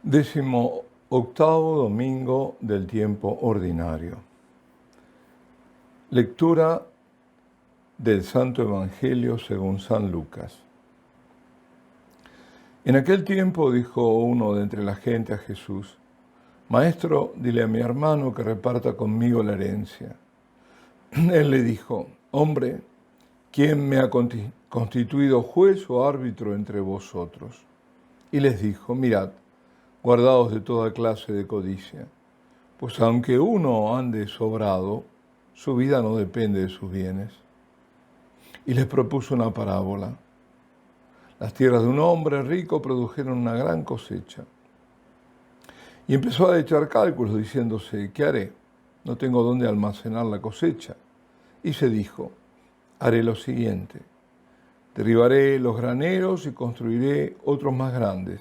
18º domingo del tiempo ordinario. Lectura del Santo Evangelio según San Lucas. En aquel tiempo dijo uno de entre la gente a Jesús: Maestro, dile a mi hermano que reparta conmigo la herencia. Él le dijo: Hombre, ¿quién me ha constituido juez o árbitro entre vosotros? Y les dijo: Mirad, guardaos de toda clase de codicia, pues aunque uno ande sobrado, su vida no depende de sus bienes. Y les propuso una parábola. Las tierras de un hombre rico produjeron una gran cosecha. Y empezó a echar cálculos diciéndose: ¿qué haré? No tengo dónde almacenar la cosecha. Y se dijo: haré lo siguiente: derribaré los graneros y construiré otros más grandes,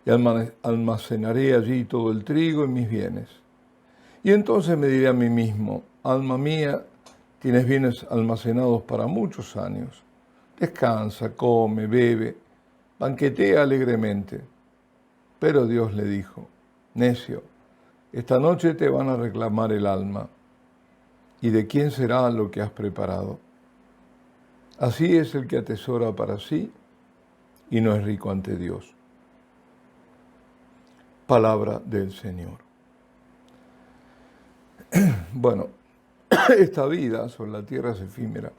y almacenaré allí todo el trigo y mis bienes. Y entonces me diré a mí mismo: alma mía, tienes bienes almacenados para muchos años. Descansa, come, bebe, banquetea alegremente. Pero Dios le dijo: necio, esta noche te van a reclamar el alma. ¿Y de quién será lo que has preparado? Así es el que atesora para sí y no es rico ante Dios. Palabra del Señor. Bueno, esta vida sobre la tierra es efímera.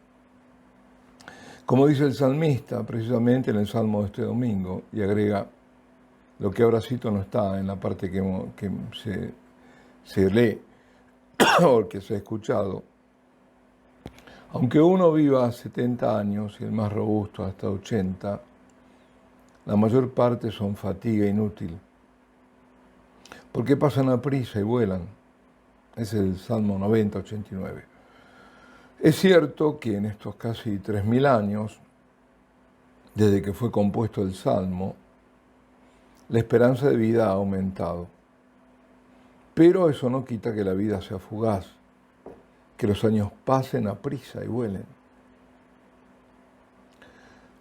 Como dice el salmista precisamente en el Salmo de este domingo, y agrega lo que ahora cito, no está en la parte que se lee o que se ha escuchado. Aunque uno viva 70 años y el más robusto hasta 80, la mayor parte son fatiga inútil, porque pasan a prisa y vuelan. Es el Salmo 90, 89. Es cierto que en estos casi 3.000 años, desde que fue compuesto el Salmo, la esperanza de vida ha aumentado. Pero eso no quita que la vida sea fugaz, que los años pasen a prisa y vuelen.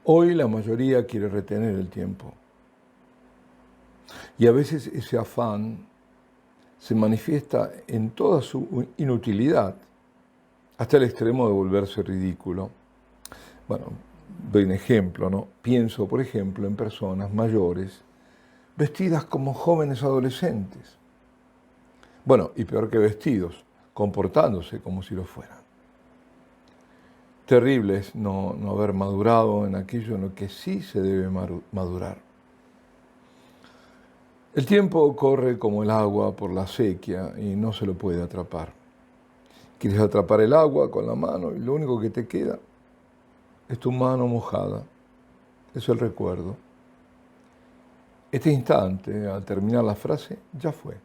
Hoy la mayoría quiere retener el tiempo. Y a veces ese afán se manifiesta en toda su inutilidad, hasta el extremo de volverse ridículo. Bueno, doy un ejemplo, ¿no? Pienso, por ejemplo, en personas mayores vestidas como jóvenes adolescentes. Bueno, y peor que vestidos, comportándose como si lo fueran. Terrible es no haber madurado en aquello en lo que sí se debe madurar. El tiempo corre como el agua por la acequia y no se lo puede atrapar. Quieres atrapar el agua con la mano y lo único que te queda es tu mano mojada. Es el recuerdo. Este instante, al terminar la frase, ya fue.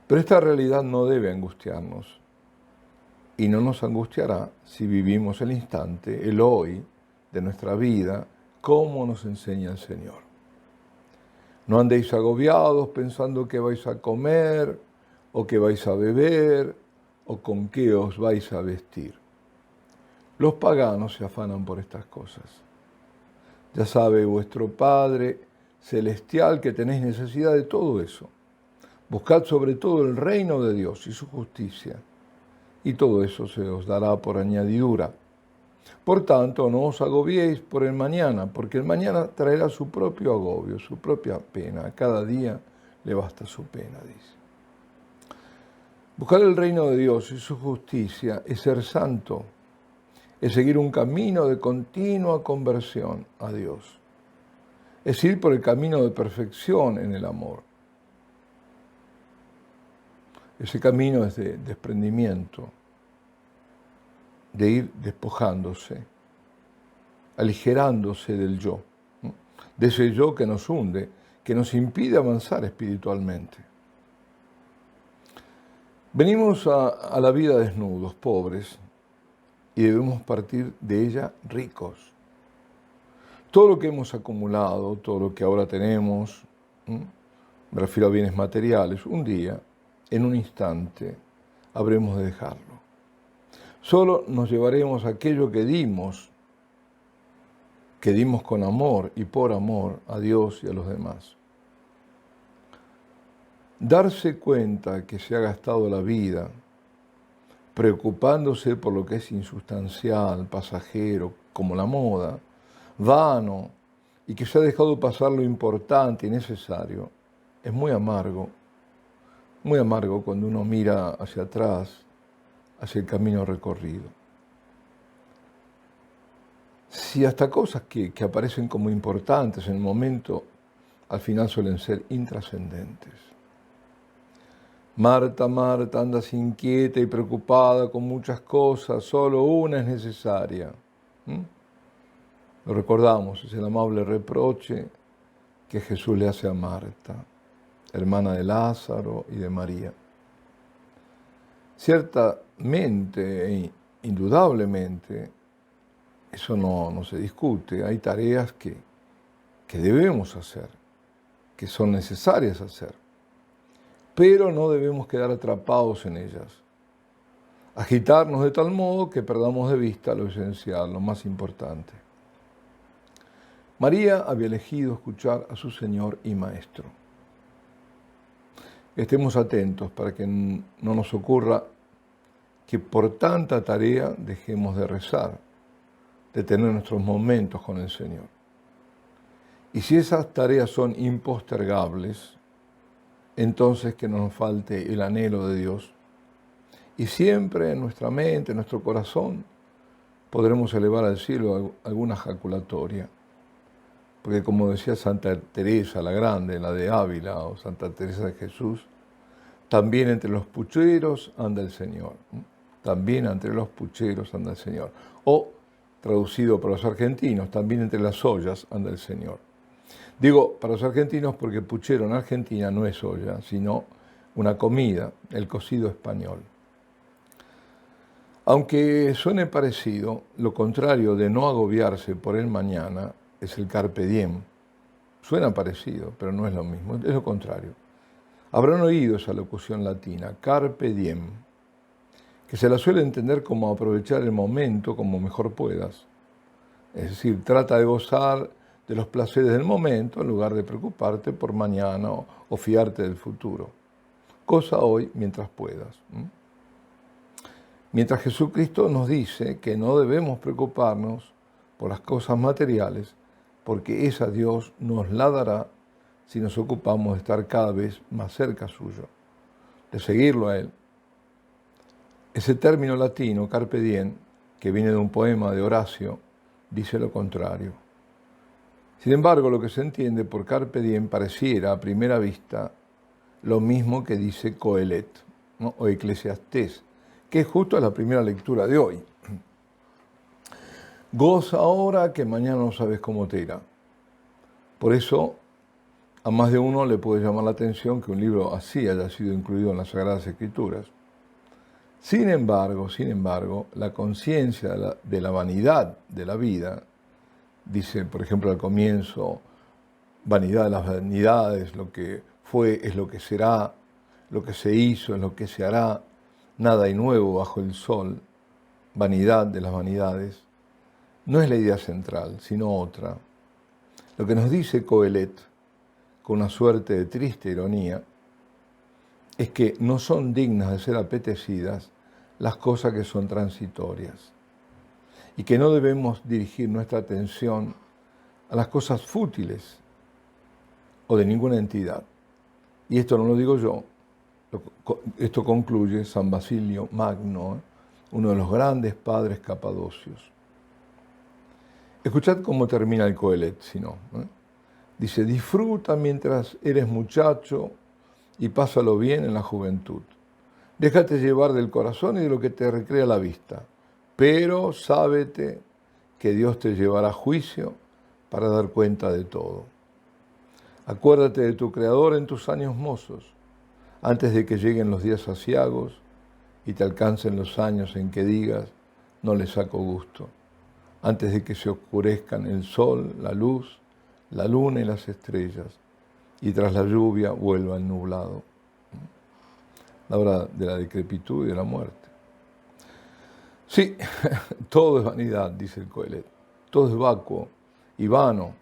Pero esta realidad no debe angustiarnos. Y no nos angustiará si vivimos el instante, el hoy de nuestra vida, como nos enseña el Señor. No andéis agobiados pensando qué vais a comer, o qué vais a beber, o con qué os vais a vestir. Los paganos se afanan por estas cosas. Ya sabe vuestro Padre celestial que tenéis necesidad de todo eso. Buscad sobre todo el reino de Dios y su justicia, y todo eso se os dará por añadidura. Por tanto, no os agobiéis por el mañana, porque el mañana traerá su propio agobio, su propia pena. A cada día le basta su pena, dice. Buscar el reino de Dios y su justicia es ser santo, es seguir un camino de continua conversión a Dios, es ir por el camino de perfección en el amor. Ese camino es de desprendimiento, de ir despojándose, aligerándose del yo, de ese yo que nos hunde, que nos impide avanzar espiritualmente. Venimos a la vida desnudos, pobres, y debemos partir de ella ricos. Todo lo que hemos acumulado, todo lo que ahora tenemos, me refiero a bienes materiales, un día, en un instante, habremos de dejarlo. Solo nos llevaremos aquello que dimos con amor y por amor a Dios y a los demás. darse cuenta que se ha gastado la vida preocupándose por lo que es insustancial, pasajero, como la moda, vano, y que se ha dejado pasar lo importante y necesario, es muy amargo cuando uno mira hacia atrás, hacia el camino recorrido. Si hasta cosas que aparecen como importantes en el momento, al final suelen ser intrascendentes. Marta, Marta, andas inquieta y preocupada con muchas cosas, solo una es necesaria. Lo recordamos, es el amable reproche que Jesús le hace a Marta, hermana de Lázaro y de María. Ciertamente e indudablemente, eso no se discute, hay tareas que debemos hacer, que son necesarias hacer, pero no debemos quedar atrapados en ellas, agitarnos de tal modo que perdamos de vista lo esencial, lo más importante. María había elegido escuchar a su Señor y Maestro. Estemos atentos para que no nos ocurra que por tanta tarea dejemos de rezar, de tener nuestros momentos con el Señor. Y si esas tareas son impostergables, entonces que no nos falte el anhelo de Dios. Y siempre en nuestra mente, en nuestro corazón, podremos elevar al cielo alguna jaculatoria. Porque como decía Santa Teresa la Grande, la de Ávila, o Santa Teresa de Jesús, también entre los pucheros anda el Señor. También entre los pucheros anda el Señor. O, traducido para los argentinos, también entre las ollas anda el Señor. Digo para los argentinos porque puchero en Argentina no es olla, sino una comida, el cocido español. Aunque suene parecido, lo contrario de no agobiarse por el mañana es el carpe diem. Suena parecido, pero no es lo mismo, es lo contrario. Habrán oído esa locución latina, carpe diem, que se la suele entender como aprovechar el momento como mejor puedas. Es decir, trata de gozar de los placeres del momento en lugar de preocuparte por mañana o fiarte del futuro. Goza hoy mientras puedas. Mientras Jesucristo nos dice que no debemos preocuparnos por las cosas materiales, porque esa Dios nos la dará si nos ocupamos de estar cada vez más cerca suyo, de seguirlo a Él. Ese término latino, carpe diem, que viene de un poema de Horacio, dice lo contrario. Sin embargo, lo que se entiende por carpe diem pareciera a primera vista lo mismo que dice Coelet, ¿no? O Eclesiastés, que es justo la primera lectura de hoy. Goza ahora que mañana no sabes cómo te irá. Por eso, a más de uno le puede llamar la atención que un libro así haya sido incluido en las Sagradas Escrituras. Sin embargo, la conciencia de la vanidad de la vida, dice, por ejemplo, al comienzo, vanidad de las vanidades, lo que fue es lo que será, lo que se hizo es lo que se hará, nada hay nuevo bajo el sol, vanidad de las vanidades, no es la idea central, sino otra. Lo que nos dice Coelet, con una suerte de triste ironía, es que no son dignas de ser apetecidas las cosas que son transitorias y que no debemos dirigir nuestra atención a las cosas fútiles o de ninguna entidad. Y esto no lo digo yo, esto concluye San Basilio Magno, uno de los grandes padres capadocios. Escuchad cómo termina el Coelet, si no. Dice, disfruta mientras eres muchacho y pásalo bien en la juventud. Déjate llevar del corazón y de lo que te recrea la vista, pero sábete que Dios te llevará a juicio para dar cuenta de todo. Acuérdate de tu Creador en tus años mozos, antes de que lleguen los días aciagos y te alcancen los años en que digas, no le saco gusto, antes de que se oscurezcan el sol, la luz, la luna y las estrellas, y tras la lluvia vuelva el nublado. La hora de la decrepitud y de la muerte. Sí, todo es vanidad, dice el Coelet. Todo es vacuo y vano,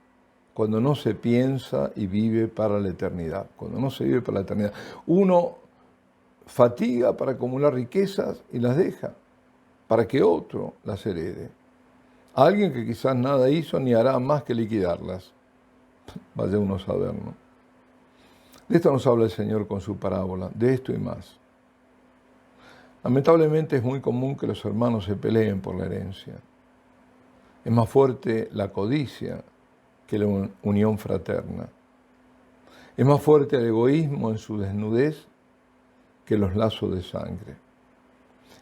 cuando no se piensa y vive para la eternidad. Cuando no se vive para la eternidad. Uno fatiga para acumular riquezas y las deja para que otro las herede. Alguien que quizás nada hizo ni hará más que liquidarlas. Vaya uno a saber, ¿no? De esto nos habla el Señor con su parábola, de esto y más. Lamentablemente es muy común que los hermanos se peleen por la herencia. Es más fuerte la codicia que la unión fraterna. Es más fuerte el egoísmo en su desnudez que los lazos de sangre.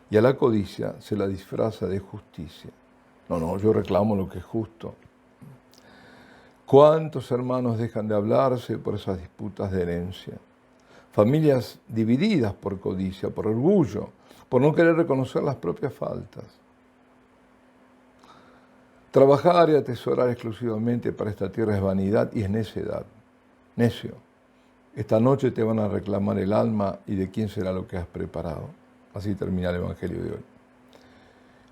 Y a la codicia se la disfraza de justicia. No, yo reclamo lo que es justo. ¿Cuántos hermanos dejan de hablarse por esas disputas de herencia? Familias divididas por codicia, por orgullo, por no querer reconocer las propias faltas. Trabajar y atesorar exclusivamente para esta tierra es vanidad y es necedad. Necio, esta noche te van a reclamar el alma y de quién será lo que has preparado. Así termina el Evangelio de hoy.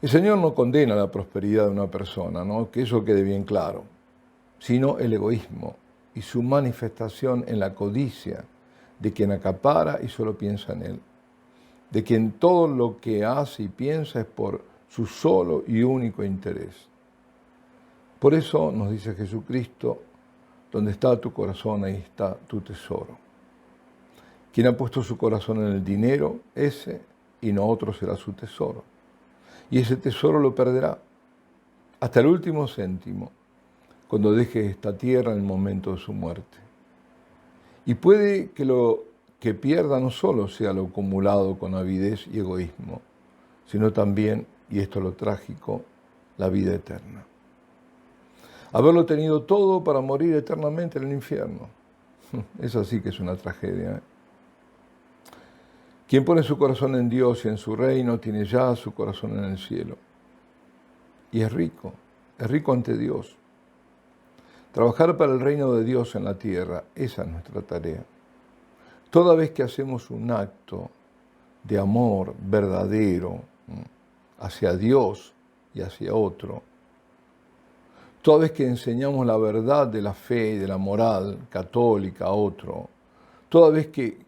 El Señor no condena la prosperidad de una persona, ¿no? Que eso quede bien claro, sino el egoísmo y su manifestación en la codicia de quien acapara y solo piensa en él, de quien todo lo que hace y piensa es por su solo y único interés. Por eso nos dice Jesucristo, donde está tu corazón, ahí está tu tesoro. Quien ha puesto su corazón en el dinero, ese y no otro será su tesoro. Y ese tesoro lo perderá hasta el último céntimo, cuando deje esta tierra en el momento de su muerte. Y puede que lo que pierda no solo sea lo acumulado con avidez y egoísmo, sino también, y esto es lo trágico, la vida eterna. Haberlo tenido todo para morir eternamente en el infierno. Eso sí que es una tragedia, ¿eh? Quien pone su corazón en Dios y en su reino, tiene ya su corazón en el cielo. Y es rico ante Dios. Trabajar para el reino de Dios en la tierra, esa es nuestra tarea. Toda vez que hacemos un acto de amor verdadero hacia Dios y hacia otro, toda vez que enseñamos la verdad de la fe y de la moral católica a otro, toda vez que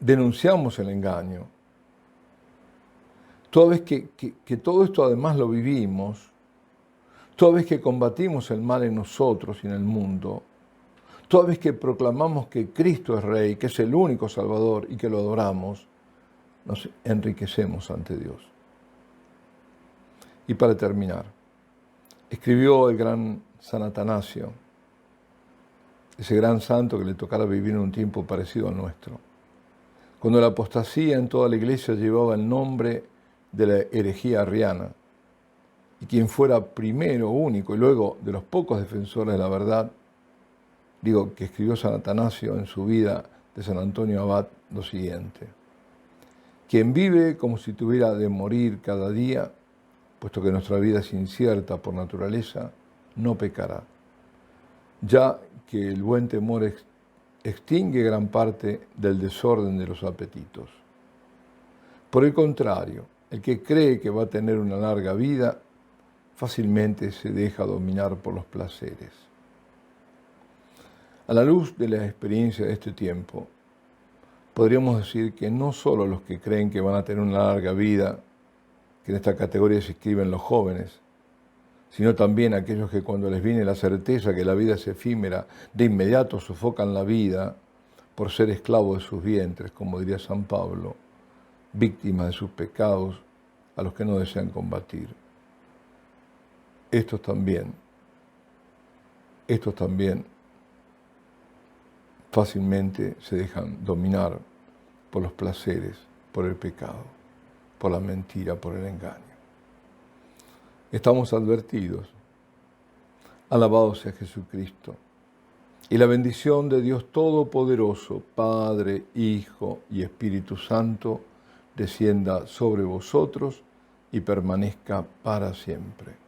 denunciamos el engaño, toda vez que todo esto además lo vivimos, toda vez que combatimos el mal en nosotros y en el mundo, toda vez que proclamamos que Cristo es Rey, que es el único Salvador y que lo adoramos, nos enriquecemos ante Dios. Y para terminar, escribió el gran San Atanasio, ese gran santo que le tocara vivir en un tiempo parecido al nuestro, cuando la apostasía en toda la iglesia llevaba el nombre de la herejía arriana, y quien fuera primero, único, y luego de los pocos defensores de la verdad, digo que escribió San Atanasio en su vida de San Antonio Abad lo siguiente: quien vive como si tuviera de morir cada día, puesto que nuestra vida es incierta por naturaleza, no pecará, ya que el buen temor extingue gran parte del desorden de los apetitos. Por el contrario, el que cree que va a tener una larga vida, fácilmente se deja dominar por los placeres. A la luz de la experiencia de este tiempo, podríamos decir que no solo los que creen que van a tener una larga vida, que en esta categoría se inscriben los jóvenes, sino también aquellos que cuando les viene la certeza que la vida es efímera, de inmediato sofocan la vida por ser esclavos de sus vientres, como diría San Pablo, víctimas de sus pecados a los que no desean combatir. Estos también fácilmente se dejan dominar por los placeres, por el pecado, por la mentira, por el engaño. Estamos advertidos. Alabado sea Jesucristo. Y la bendición de Dios Todopoderoso, Padre, Hijo y Espíritu Santo, descienda sobre vosotros y permanezca para siempre.